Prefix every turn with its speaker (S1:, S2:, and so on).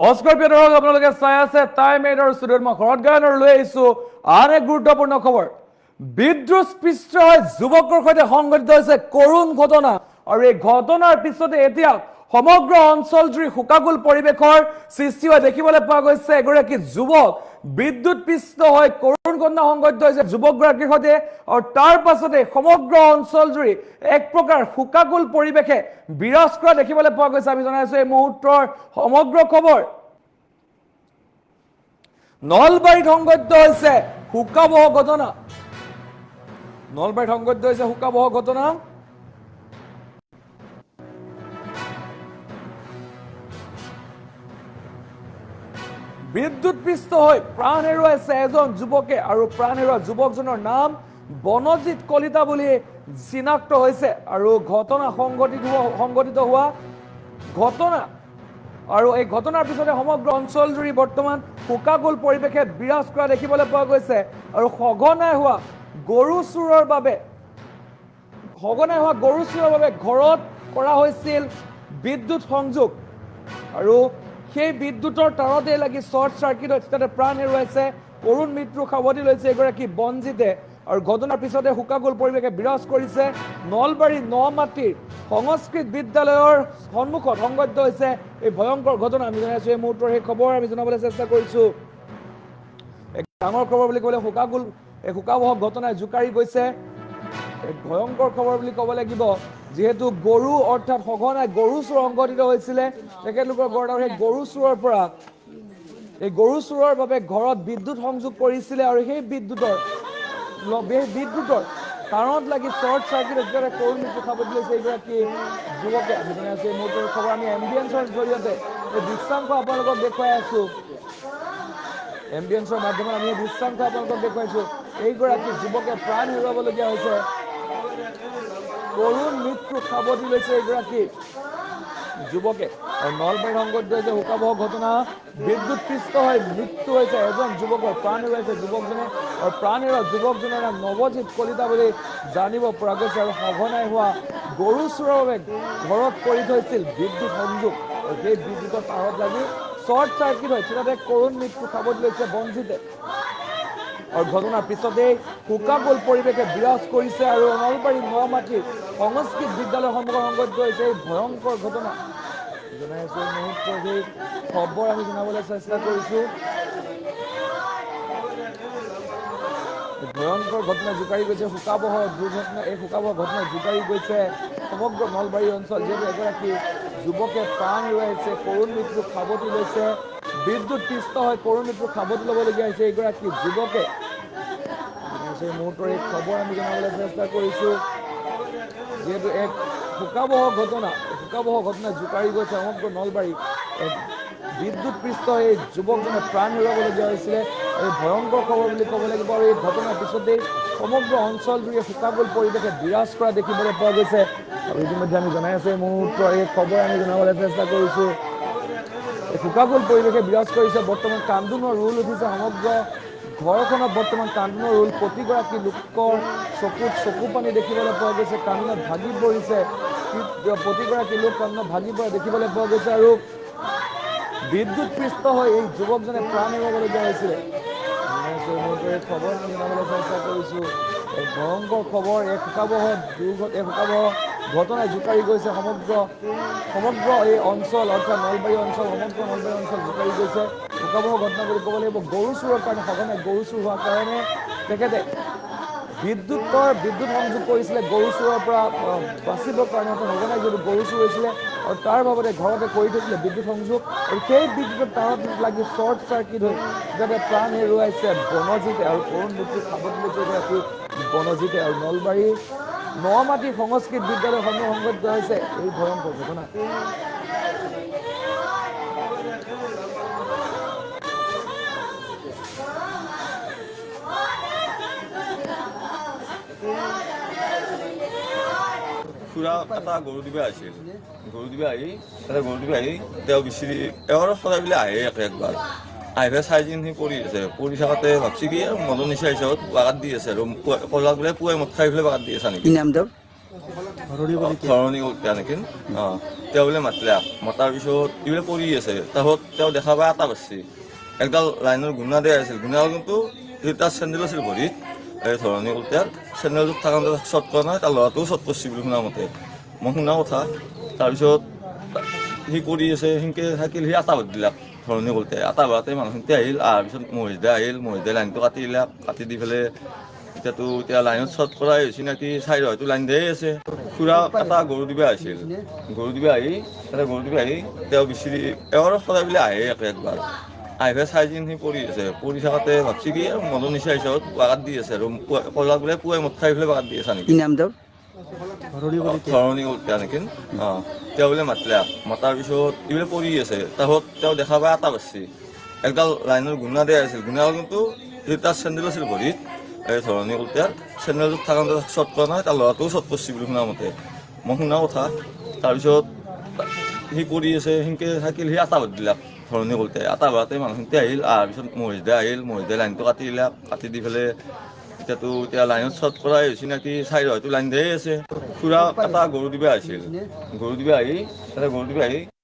S1: Oscar পেটৰক আপোনালোকে চাই আছে টাইম এইডৰ ষ্টুডিঅ'ত মই ঘৰত গায়নৰ লৈ আহিছোঁ আন এক গুৰুত্বপূৰ্ণ খবৰ বিদ্ৰোহস্পৃষ্ট হৈ যুৱকৰ সৈতে সংঘটিত হৈছে কৰুণ ঘটনা আৰু এই ঘটনাৰ পিছতে এতিয়া সমগ্ৰ অঞ্চলজুৰি শোকাকুল পৰিৱেশৰ সৃষ্টি হোৱা দেখিবলৈ পোৱা গৈছে এগৰাকী যুৱক বিদ্যুৎপৃষ্ট হৈ কৰুণ ঘটনা সংঘটিত হৈছে যুৱকগৰাকীৰ সৈতে আৰু তাৰ পাছতে সমগ্ৰ অঞ্চলজুৰি এক প্ৰকাৰ শোকাকুল পৰিৱেশে বিৰাজ কৰা দেখিবলৈ পোৱা গৈছে আমি জনাইছো এই মুহূৰ্তৰ সমগ্ৰ খবৰ নলবাৰীত সংঘটিত হৈছে শোকাবহ ঘটনা নলবাৰীত সংঘটিত হৈছে শোকাবহ ঘটনা বিদ্যুৎপৃষ্ট হৈ প্ৰাণ হেৰুৱাইছে এজন যুৱকে আৰু প্ৰাণ হেৰুওৱা যুৱকজনৰ নাম বনজিৎ কলিতা বুলি চিনাক্ত হৈছে আৰু ঘটনা সংঘটিত হোৱা ঘটনা আৰু এই ঘটনাৰ পিছতে সমগ্ৰ অঞ্চলজুৰি বৰ্তমান শোকাকুল পৰিৱেশে বিৰাজ কৰা দেখিবলৈ পোৱা গৈছে আৰু সঘনাই হোৱা গৰু চুৰৰ বাবে ঘৰত কৰা হৈছিল বিদ্যুৎ সংযোগ আৰু সেই বিদ্যুতৰ তাৰতে লাগি শ্বৰ্ট চাৰ্কিট হৈ তাতে প্ৰাণ হেৰুৱাইছে কৰুণ মৃত্যু সাৱটি লৈছে এগৰাকী বনজিতে আৰু ঘটনাৰ পিছতে শোকাকুল পৰিৱেশে বিৰাজ কৰিছে নলবাৰী নমাটিৰ সংস্কৃত বিদ্যালয়ৰ সন্মুখত সংঘটিত হৈছে এই ভয়ংকৰ ঘটনা আমি জনাইছো এই মুহূৰ্তৰ সেই খবৰ আমি জনাবলৈ চেষ্টা কৰিছো এক ডাঙৰ খবৰ বুলি ক'লে এই শোকাবহ ঘটনাই জোকাৰি গৈছে এক ভয়ংকৰ খবৰ বুলি ক'ব লাগিব যেহেতু গৰু অৰ্থাৎ সঘনাই গৰু চুৰ সংঘটিত হৈছিলে তেখেতলোকৰ ঘৰত আৰু সেই গৰু চুৰৰ বাবে ঘৰত বিদ্যুৎ সংযোগ কৰিছিলে আৰু সেই বিদ্যুতৰ কাৰণত লাগি শ্বৰ্ট চাৰ্কিট একেবাৰে কৰুণ মৃত্যু সাৱটি লৈছে এইগৰাকী যুৱকে আমি জনাইছো এই মুহূৰ্তৰ খবৰ আমি এম্বিয়েন্সৰ জৰিয়তে এই দৃশ্যাংশ আপোনালোকক দেখুৱাই আছো এম্বিয়েন্সৰ মাধ্যমত আমি এই দৃশ্যাংশ আপোনালোকক দেখুৱাইছো এইগৰাকী যুৱকে প্ৰাণ হেৰুৱাবলগীয়া হৈছে কৰুণ মৃত্যু সাৱটি লৈছে এইগৰাকী যুৱকে আৰু নলবাৰীত সংঘটিত হৈছে শোকাবহ ঘটনা বিদ্যুৎপৃষ্ট হৈ মৃত্যু হৈছে এজন যুৱকৰ প্ৰাণ হেৰুৱাইছে যুৱকজনে আৰু প্ৰাণ হেৰুৱা যুৱকজনৰ নাম নৱজিৎ কলিতা বুলি জানিব পৰা গৈছে আৰু সঘনাই হোৱা গৰু চুৰৰ বাবে ঘৰত কৰি থৈছিল বিদ্যুৎ সংযোগ আৰু সেই বিদ্যুতৰ তাৰত লাগি শ্বৰ্ট চাৰ্কিট হৈ তাতে কৰুণ মৃত্যু সাৱটি লৈছে বনজিতে আৰু ঘটনাৰ পিছতেই শোকাকুল পৰিৱেশে বিৰাজ কৰিছে আৰু নলবাৰী নমাটিৰ সংস্কৃত বিদ্যালয়ৰ সন্মুখত সংঘটিত হৈছে এই ভয়ংকৰ ঘটনা জনাইছো এই মুহূৰ্তৰ সেই খবৰ আমি জনাবলৈ চেষ্টা কৰিছো ভয়ংকৰ ঘটনা জোকাৰি গৈছে শোকাবহ দুৰ্ঘটনা এই শোকাবহ ঘটনা জোকাৰি গৈছে সমগ্ৰ নলবাৰী অঞ্চল যিহেতু এগৰাকী যুৱকে প্ৰাণ হেৰুৱাইছে কৰুণ মৃত্যু সাৱটি লৈছে বিদ্যুৎপৃষ্ট হৈ কৰুণ মৃত্যু সাৱটি ল'বলগীয়া হৈছে এইগৰাকী যুৱকে এই মুহূৰ্তৰ এই খবৰ আমি জনাবলৈ চেষ্টা কৰিছো যিহেতু এক শোকাবহ ঘটনা জোকাৰি গৈছে সমগ্ৰ নলবাৰী বিদ্যুৎপৃষ্ট এই যুৱকজনে প্ৰাণ হেৰুৱাবলগীয়া হৈছিলে এই ভয়ংকৰ খবৰ বুলি ক'ব লাগিব আৰু এই ঘটনাৰ পিছতেই সমগ্ৰ অঞ্চলজুৰি শোকাকুল পৰিৱেশে বিৰাজ কৰা দেখিবলৈ পোৱা গৈছে আৰু ইতিমধ্যে আমি জনাই আছো এই মুহূৰ্তৰ এই খবৰ আমি জনাবলৈ চেষ্টা কৰিছো এই শোকাকুল পৰিৱেশে বিৰাজ কৰিছে বৰ্তমান কান্দোনৰ ৰোল উঠিছে সমগ্ৰ ঘৰখনত বৰ্তমান কান্দোনৰ ৰোল প্ৰতিগৰাকী লোকৰ চকুত চকু পানী দেখিবলৈ পোৱা গৈছে কান্দোনত ভাগি পৰিছে প্ৰতিগৰাকী লোক কান্দোনত ভাগি পৰা দেখিবলৈ পোৱা গৈছে আৰু বিদ্যুৎপৃষ্ট হৈ এই যুৱকজনে প্ৰাণ হেৰুৱাবলগীয়া হৈছিলে খবৰ আমি জনাবলৈ চেষ্টা কৰিছো এক ভয়ংকৰ খবৰ এক শোকাবহ ঘটনাই জোকাৰি গৈছে সমগ্ৰ এই অঞ্চল অৰ্থাৎ নলবাৰী অঞ্চল সমগ্ৰ নলবাৰী অঞ্চল জোকাৰি গৈছে শোকাবহ ঘটনা বুলি ক'ব লাগিব গৰু চুৰৰ কাৰণে সঘনাই গৰু চুৰ হোৱাৰ কাৰণে তেখেতে বিদ্যুৎ সংযোগ কৰিছিলে গৰু চুৰৰ পৰা বাচিবৰ কাৰণে সঘনাই যিহেতু গৰু চুৰ হৈছিলে আৰু তাৰ বাবদে ঘৰতে কৰি থৈছিলে বিদ্যুৎ সংযোগ আৰু সেই বিদ্যুতৰ তাৰত লাগি শ্বৰ্ট চাৰ্কিট হৈ যাতে প্ৰাণ হেৰুৱাইছে বনজিতে আৰু কৰুণ মৃত্যু সাৱটি লৈছে এগৰাকী বনজিতে আৰু নলবাৰী নমাটি সংস্কৃত বিদ্যালয়ৰ সন্মুখত সংঘটিত হৈছে এই ভয়ংকৰ ঘটনা
S2: খুৰা এটা গৰু দিবা আছিল গৰু দিবা আহি তেওঁ বিচাৰি এবাৰ সদায় বোলে আহে একবাৰ আহি পেলাই চাই সি পৰি আছে পৰি থাকোঁতে ভাবছি কি আৰু মদৰ নিচা হিচাপত বাগাত দি আছে আৰু কলাক বোলে পুৱাই মদ খাই পেলাই বাগাত দি আছে নেকি
S3: নাম তেওঁৰ
S2: ধৰণী কৰিছে এনেকৈ তেওঁ বোলে মাতিলে মতাৰ পিছত এইবোলে পৰি আছে তাৰপিছত তেওঁ দেখা পাই আটা বাচছি একডাল লাইনৰ গুণা দিয়া আছিল গুণাডাল কিন্তু তাৰ চেণ্ডেল আছিল ভৰিত এই ধৰণী কৰোঁতে চেণ্ডেলটোত থাকোঁতে শ্বৰ্ট কৰা নাই তাৰ ল'ৰাটোও শ্বৰ্ট কৰিছে বুলি শুনা মতে মই শুনা কথা তাৰপিছত সি কৰি আছে সেনেকৈ থাকিল সি আটা বাদ দিলাক ধৰণী কৰোঁতে আটা বাদতে মানুহখিনিতে আহিল অহাৰ পিছত মহিদা আহিল মহিদাই লাইনটো কাটি দিলাক কাটি দি পেলাই এতিয়া লাইনত শ্বৰ্ট কৰাই হৈছে নেকি চাইড হয়তো লাইন দিয়েই আছে খুৰা এটা গৰু দিবা আহিছিল গৰু দিবা আহি তেওঁ বিচাৰি এবাৰ সদায় বোলে আহে একবাৰ আহি পেলাই চাই যেন সি পৰি আছে পৰি থাকোঁতে ভাবছি কি আৰু মদন নিচা হিচাপত বাগাত দি আছে আৰু কলাক বোলে পুৱাই মদ খাই পেলাই বাগাত দি আছে নেকি ধৰণী কৰিছে এনেকৈ তেওঁ বোলে মাতিলে মতাৰ পিছত এইবোলে পৰি আছে তাৰপিছত তেওঁ দেখা পাই আটা বাচছি একডাল লাইনৰ গুণা দিয়া আছিল গুণাডাল কিন্তু তাৰ চেণ্ডেল আছিল ভৰিত এই ধৰণী কৰোঁতে চেণ্ডেলটোত থাকোঁতে শ্বৰ্ট কৰা নাই তাৰ ল'ৰাটোও শ্বৰ্ট কৰিছে বুলি শুনা মতে মই শুনা কথা তাৰপিছত সি কৰি আছে সেনেকৈ থাকিল সি আটা বাদ দিলাক ধৰণী কৰোঁতে আটা বাদতে মানুহখিনিতে আহিল অহাৰ পিছত মহিদা আহিল মহিদাই লাইনটো কাটি দিলাক কাটি দি পেলাই এতিয়া লাইনত শ্বৰ্ট কৰাই হৈছে নেকি চাইড হয়তো লাইন দিয়েই আছে খুৰা এটা গৰু দিবা আহিছিল গৰু দিবা আহি